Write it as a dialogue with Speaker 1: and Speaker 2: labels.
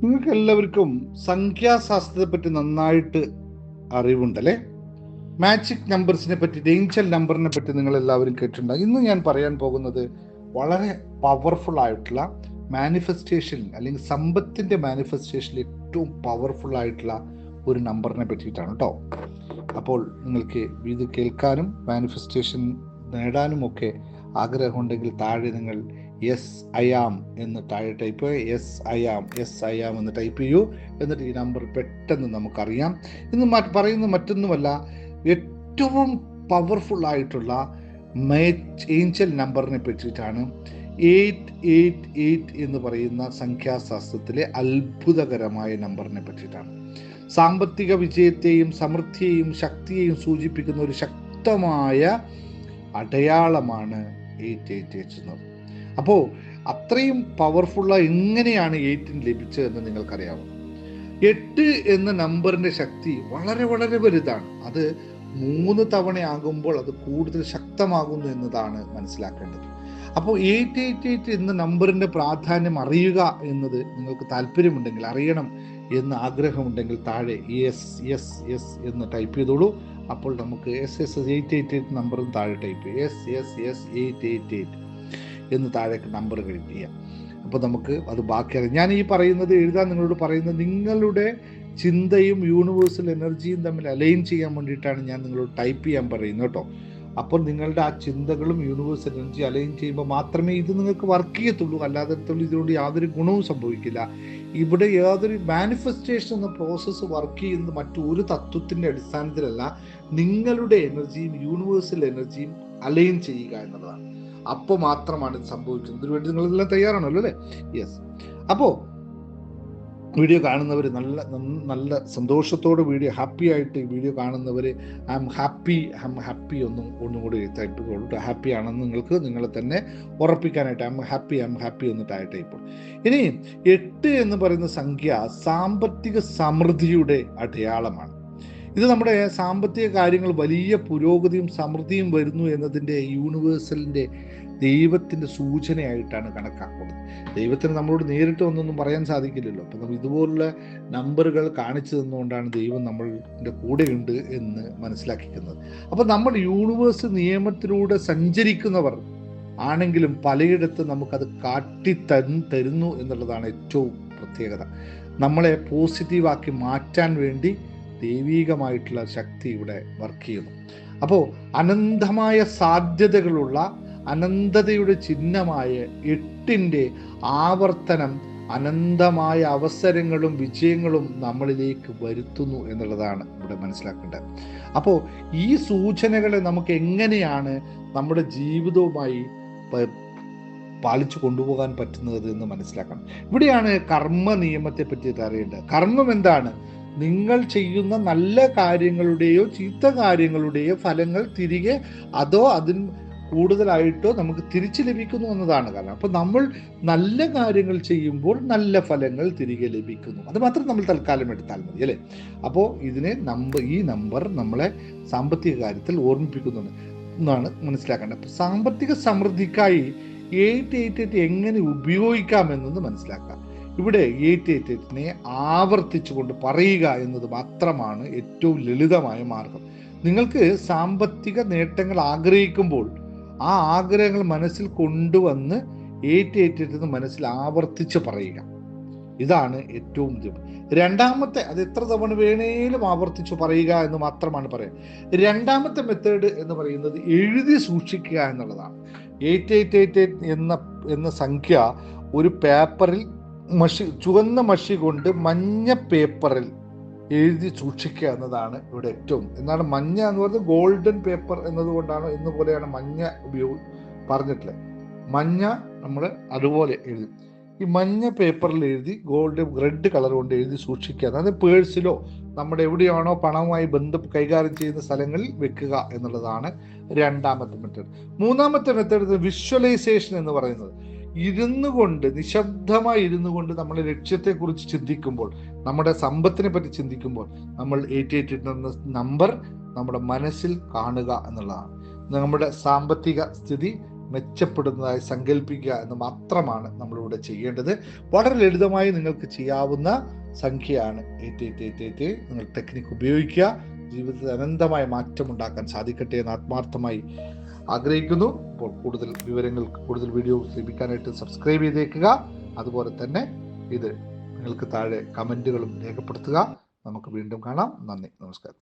Speaker 1: നിങ്ങൾക്ക് എല്ലാവർക്കും സംഖ്യാശാസ്ത്രത്തെ പറ്റി നന്നായിട്ട് അറിവുണ്ടല്ലേ? മാജിക് നമ്പേഴ്സിനെ പറ്റി, ഏഞ്ചൽ നമ്പറിനെ പറ്റി നിങ്ങൾ എല്ലാവരും കേട്ടിട്ടുണ്ടാകും. ഇന്ന് ഞാൻ പറയാൻ പോകുന്നത് വളരെ പവർഫുൾ ആയിട്ടുള്ള മാനിഫെസ്റ്റേഷൻ, അല്ലെങ്കിൽ സമ്പത്തിന്റെ മാനിഫെസ്റ്റേഷനിൽ ഏറ്റവും പവർഫുൾ ആയിട്ടുള്ള ഒരു നമ്പറിനെ പറ്റിയിട്ടാണ് കേട്ടോ. അപ്പോൾ നിങ്ങൾക്ക് ഇത് കേൾക്കാനും മാനിഫെസ്റ്റേഷൻ നേടാനും ഒക്കെ ആഗ്രഹമുണ്ടെങ്കിൽ താഴെ നിങ്ങൾ യെസ് ഐ ആം എന്ന് താഴെ ടൈപ്പ് യെസ് ഐ ആം എന്ന് ടൈപ്പ് ചെയ്യൂ. എന്നിട്ട് ഈ നമ്പർ പെട്ടെന്ന് നമുക്കറിയാം. ഇന്ന് പറയുന്നത് മറ്റൊന്നുമല്ല, ഏറ്റവും പവർഫുൾ ആയിട്ടുള്ള ഏഞ്ചൽ നമ്പറിനെ പറ്റിയിട്ടാണ്. 888 എന്ന് പറയുന്ന സംഖ്യാശാസ്ത്രത്തിലെ അത്ഭുതകരമായ നമ്പറിനെ പറ്റിയിട്ടാണ്. സാമ്പത്തിക വിജയത്തെയും സമൃദ്ധിയെയും ശക്തിയെയും സൂചിപ്പിക്കുന്ന ഒരു ശക്തമായ അടയാളമാണ് 888 എന്നത്. അപ്പോൾ അത്രയും പവർഫുള്ള എങ്ങനെയാണ് 8 ലഭിച്ചതെന്ന് നിങ്ങൾക്കറിയാമോ? 8 എന്ന നമ്പറിന്റെ ശക്തി വളരെ വളരെ വലുതാണ്. അത് 3 തവണയാകുമ്പോൾ അത് കൂടുതൽ ശക്തമാകുന്നു എന്നതാണ് മനസ്സിലാക്കേണ്ടത്. അപ്പോൾ 888 എന്ന നമ്പറിന്റെ പ്രാധാന്യം അറിയുക എന്നത് നിങ്ങൾക്ക് താല്പര്യമുണ്ടെങ്കിൽ, അറിയണം എന്ന് ആഗ്രഹമുണ്ടെങ്കിൽ താഴെ യെസ് എന്ന് ടൈപ്പ് ചെയ്തോളൂ. അപ്പോൾ നമുക്ക് SS888 നമ്പറും താഴെ ടൈപ്പ് SS888 എന്ന് താഴേക്ക് നമ്പർ ക്രിയേറ്റ് ചെയ്യാം. അപ്പോൾ നമുക്ക് അത് ബാക്കിയാണ്. ഞാൻ ഈ പറയുന്നത് എഴുതാൻ നിങ്ങളോട് പറയുന്നത് നിങ്ങളുടെ ചിന്തയും യൂണിവേഴ്സൽ എനർജിയും തമ്മിൽ അലൈൻ ചെയ്യാൻ വേണ്ടിയിട്ടാണ് ഞാൻ നിങ്ങളോട് ടൈപ്പ് ചെയ്യാൻ പറയുന്നത് കേട്ടോ. അപ്പോൾ നിങ്ങളുടെ ആ ചിന്തകളും യൂണിവേഴ്സൽ എനർജി അലൈൻ ചെയ്യുമ്പോൾ മാത്രമേ ഇത് നിങ്ങൾക്ക് വർക്ക് ചെയ്യത്തുള്ളൂ. അല്ലാതെ ഇതിനോട് യാതൊരു ഗുണവും സംഭവിക്കില്ല. ഇവിടെ യാതൊരു മാനിഫെസ്റ്റേഷൻ എന്ന പ്രോസസ്സ് വർക്ക് ചെയ്യുന്നത് മറ്റൊരു തത്വത്തിൻ്റെ അടിസ്ഥാനത്തിലല്ല, നിങ്ങളുടെ എനർജിയും യൂണിവേഴ്സൽ എനർജിയും അലൈൻ ചെയ്യുക എന്നുള്ളതാണ്. അപ്പോൾ മാത്രമാണ് ഇത് സംഭവിക്കുന്നത്. ഇതിനുവേണ്ടി നിങ്ങളെല്ലാം തയ്യാറാണല്ലോ അല്ലേ? യെസ്. അപ്പോൾ വീഡിയോ കാണുന്നവർ നല്ല സന്തോഷത്തോടെ ഹാപ്പി ആയിട്ട് ഈ വീഡിയോ കാണുന്നവർ ഐ എം ഹാപ്പി ഒന്നും കൂടി ടൈപ്പ് ചെയ്തോളൂ. ഹാപ്പി ആണെന്ന് നിങ്ങളെ തന്നെ ഉറപ്പിക്കാനായിട്ട് ഐ എം ഹാപ്പി ഒന്ന് ടൈപ്പ് ഇപ്പോൾ. ഇനി 8 എന്ന് പറയുന്ന സംഖ്യ സാമ്പത്തിക സമൃദ്ധിയുടെ അടയാളമാണ്. ഇത് നമ്മുടെ സാമ്പത്തിക കാര്യങ്ങൾ വലിയ പുരോഗതിയും സമൃദ്ധിയും വരുന്നു എന്നതിൻ്റെ യൂണിവേഴ്സലിൻ്റെ ദൈവത്തിൻ്റെ സൂചനയായിട്ടാണ് കണക്കാക്കുന്നത്. ദൈവത്തിന് നമ്മളോട് നേരിട്ട് ഒന്നൊന്നും പറയാൻ സാധിക്കില്ലല്ലോ. അപ്പം നമ്മൾ ഇതുപോലുള്ള നമ്പറുകൾ കാണിച്ചു തന്നുകൊണ്ടാണ് ദൈവം നമ്മളുടെ കൂടെയുണ്ട് എന്ന് മനസ്സിലാക്കിക്കുന്നത്. അപ്പം നമ്മൾ യൂണിവേഴ്സ് നിയമത്തിലൂടെ സഞ്ചരിക്കുന്നവർ ആണെങ്കിലും പലയിടത്ത് നമുക്കത് തരുന്നു എന്നുള്ളതാണ് ഏറ്റവും പ്രത്യേകത. നമ്മളെ പോസിറ്റീവാക്കി മാറ്റാൻ വേണ്ടി ദൈവീകമായിട്ടുള്ള ശക്തി ഇവിടെ വർക്ക് ചെയ്യുന്നു. അപ്പോൾ അനന്തമായ സാധ്യതകളുള്ള അനന്തതയുടെ ചിഹ്നമായ 8ന്റെ ആവർത്തനം അനന്തമായ അവസരങ്ങളും വിജയങ്ങളും നമ്മളിലേക്ക് വരുത്തുന്നു എന്നുള്ളതാണ് ഇവിടെ മനസ്സിലാക്കേണ്ടത്. അപ്പോൾ ഈ സൂചനകളെ നമുക്ക് എങ്ങനെയാണ് നമ്മുടെ ജീവിതവുമായി പാലിച്ചു കൊണ്ടുപോകാൻ പറ്റുന്നത് എന്ന് മനസ്സിലാക്കണം. ഇവിടെയാണ് കർമ്മ നിയമത്തെ പറ്റി അറിയേണ്ടത്. കർമ്മം എന്താണ്? നിങ്ങൾ ചെയ്യുന്ന നല്ല കാര്യങ്ങളുടെയോ ചീത്ത കാര്യങ്ങളുടെയോ ഫലങ്ങൾ തിരികെ അതോ അതിന് കൂടുതലായിട്ടോ നമുക്ക് തിരിച്ചു ലഭിക്കുന്നു എന്നതാണ് കാരണം. അപ്പോൾ നമ്മൾ നല്ല കാര്യങ്ങൾ ചെയ്യുമ്പോൾ നല്ല ഫലങ്ങൾ തിരികെ ലഭിക്കുന്നു. അത് മാത്രം നമ്മൾ തൽക്കാലം എടുത്താൽ മതി അല്ലേ? അപ്പോൾ ഈ നമ്പർ നമ്മളെ സാമ്പത്തിക കാര്യത്തിൽ ഓർമ്മിപ്പിക്കുന്നുണ്ട് എന്നാണ് മനസ്സിലാക്കേണ്ടത്. അപ്പോൾ സാമ്പത്തിക സമൃദ്ധിക്കായി 888 എങ്ങനെ ഉപയോഗിക്കാമെന്നത് മനസ്സിലാക്കാം. ഇവിടെ 888നെ ആവർത്തിച്ചുകൊണ്ട് പറയുക എന്നത് മാത്രമാണ് ഏറ്റവും ലളിതമായ മാർഗം. നിങ്ങൾക്ക് സാമ്പത്തിക നേട്ടങ്ങൾ ആഗ്രഹിക്കുമ്പോൾ ആ ആഗ്രഹങ്ങൾ മനസ്സിൽ കൊണ്ടുവന്ന് 888 മനസ്സിൽ ആവർത്തിച്ച് പറയുക. ഇതാണ് ഏറ്റവും രണ്ടാമത്തെ. അത് എത്ര തവണ വേണേലും ആവർത്തിച്ച് പറയുക എന്ന് മാത്രമാണ് പറയുക. രണ്ടാമത്തെ മെത്തേഡ് എന്ന് പറയുന്നത് എഴുതി സൂക്ഷിക്കുക എന്നുള്ളതാണ്. 888 എന്ന സംഖ്യ ഒരു പേപ്പറിൽ ചുവന്ന മഷി കൊണ്ട് മഞ്ഞ പേപ്പറിൽ എഴുതി സൂക്ഷിക്കുക എന്നതാണ് ഇവിടെ ഏറ്റവും. എന്താണ് മഞ്ഞ എന്ന് പറയുന്നത്? ഗോൾഡൻ പേപ്പർ എന്നതുകൊണ്ടാണ് പോലെയാണ് മഞ്ഞ പറഞ്ഞിട്ടുള്ളത്. മഞ്ഞ നമ്മൾ അതുപോലെ എഴുതി ഈ മഞ്ഞ പേപ്പറിൽ എഴുതി റെഡ് കളർ കൊണ്ട് എഴുതി സൂക്ഷിക്കുക. അതായത് പേഴ്സിലോ നമ്മുടെ എവിടെയാണോ പണവുമായി കൈകാര്യം ചെയ്യുന്ന സ്ഥലങ്ങളിൽ വെക്കുക എന്നുള്ളതാണ് രണ്ടാമത്തെ മെത്തേഡ്. മൂന്നാമത്തെ മെത്തേഡ് വിഷ്വലൈസേഷൻ എന്ന് പറയുന്നത് നിശബ്ദമായി ഇരുന്നു കൊണ്ട് നമ്മുടെ ലക്ഷ്യത്തെക്കുറിച്ച് ചിന്തിക്കുമ്പോൾ, നമ്മുടെ സമ്പത്തിനെ പറ്റി ചിന്തിക്കുമ്പോൾ നമ്മൾ 888 എന്ന നമ്പർ നമ്മുടെ മനസ്സിൽ കാണുക എന്നുള്ളതാണ്. നമ്മുടെ സാമ്പത്തിക സ്ഥിതി മെച്ചപ്പെടുന്നതായി സങ്കല്പിക്കുക എന്ന് മാത്രമാണ് നമ്മളിവിടെ ചെയ്യേണ്ടത്. വളരെ ലളിതമായി നിങ്ങൾക്ക് ചെയ്യാവുന്ന സംഖ്യയാണ് 8888. നിങ്ങൾ ടെക്നിക്ക് ഉപയോഗിക്കുക. ജീവിതത്തിൽ അനന്തമായ മാറ്റം ഉണ്ടാക്കാൻ സാധിക്കട്ടെ എന്ന് ആത്മാർത്ഥമായി ആഗ്രഹിക്കുന്നു. അപ്പോൾ കൂടുതൽ വിവരങ്ങൾക്ക്, കൂടുതൽ വീഡിയോസ് ലഭിക്കാനായിട്ട് സബ്സ്ക്രൈബ് ചെയ്തേക്കുക. അതുപോലെ തന്നെ ഇത് നിങ്ങൾക്ക് താഴെ കമൻറ്റുകളും രേഖപ്പെടുത്തുക. നമുക്ക് വീണ്ടും കാണാം. നന്ദി, നമസ്കാരം.